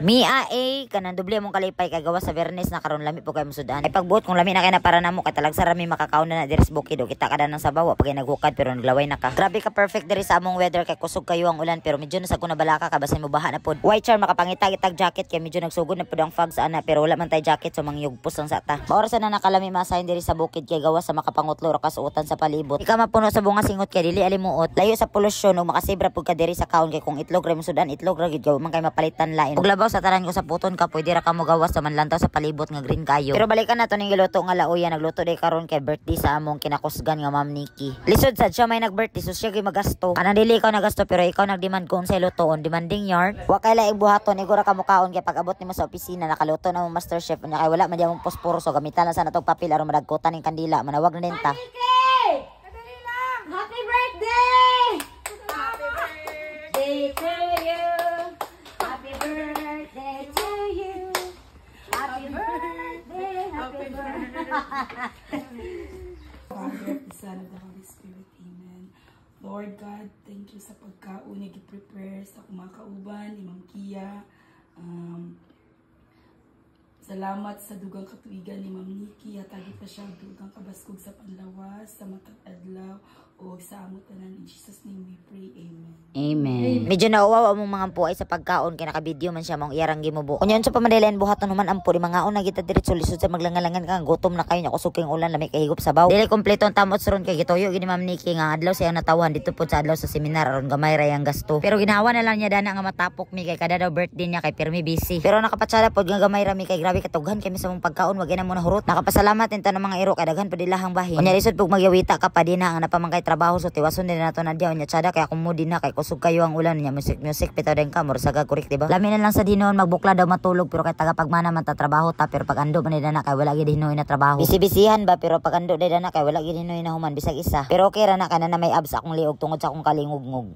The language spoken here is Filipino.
Mia kanang doble mong kalipay kay gawa sa Bernes na karon lami po kay musudan. Ay pagbuot kung lami na kay na para namo kay talag sarami makakaon na diri sa bukid kita kada nang sabaw pag nagukad pero naglaway na ka. Grabe ka perfect diri sa among weather kay kusog kayo ang ulan pero medyo nasa kuna balaka ka basin mo baha na pod. White char makapangitag-itag jacket kay medyo nagsugod na pod ang fog sa ana pero wala man tay jacket so mangyugpos lang sa ta. Maoras na nakalami masahin diri sa bukid kay gawa sa makapangutlo ra kasuotan sa palibot. Ika mapuno sa bunga singot kay dili alimuot. Layo sa polusyon ug makasibra pud ka diri sa kaon kay kung itlog ra musudan itlog ra gid gaw man kay mapalitan lain. Ug labaw sa tanan ko sa puton ka pwede ra ka mo gawas sa manlantaw sa palibot nga green kayo. Pero balikan na to ning giluto nga lauya nagluto day karon kay birthday sa among kinakusgan nga Ma'am Nikki. Lisod sad siya may nag-birthday so siya gyud magasto. Kanang dili ikaw nagasto pero ikaw nagdemand kung sa lutoon demanding yard. Wa kay laing buhaton igura ka mukaon kay pag abot nimo sa opisina nakaluto na mo master chef nya kay wala man gyud posporo so gamitan lang sa natong papel aron madagkutan ning kandila manawag na nenta. Kadali lang. Happy birthday! Happy birthday to you. Happy birthday to you. Happy birthday, happy birthday. Father, the Son, of the Holy Spirit. Amen. Lord God, thank you sa pagkaon na gi-prepare sa kumakauban, Imam Kia. Salamat sa dugang katuigan ni Ma'am Nikki. Hatagi pa siya dugang kabaskog sa panlawas, sa matag adlaw, o sa amot tanan. In Jesus' name we pray. Amen. Amen. Medyo nauwaw among mga ampuay sa pagkaon kay naka-video man siya mong iyarang gimubo. Kunyon sa pamadelayan buhaton naman ampo di mga una kita diretso lisod sa maglangalangan ka gutom na kayo nya kusog king ulan lami kay higop sabaw. Dili kompleto ang tamot ron kay gituyo gini Ma'am Nikki nga adlaw siya natawan dito pod sa adlaw sa seminar aron gamay ra yang gasto. Pero ginawa na lang niya dana nga matapok mi kay kada daw birthday niya kay permi busy. Pero nakapatsada pod nga gamay ra mi kay grabe katughan kami sa mong pagkaon wag na mo na hurot. Nakapasalamat inta ng mga iro kay daghan pa dilahang bahin. Kunya lisod pug magyawita ka pa dinha nga napamangkay trabaho so tiwason din nato na diaw nya tsada kay ako mo din na kay kusog kayo ang ulan niya music pitaw den ka mura saga correct diba? Lami na lang sa dinon magbukla daw matulog pero kay taga pagmana man ta trabaho ta pero pag ando man na kay wala gid hinoy na trabaho. Bisi-bisihan ba pero pag ando na kay wala gid hinoy na human bisag isa. Pero okay ra na kana na may abs akong liog tungod sa akong kalingog-ngog.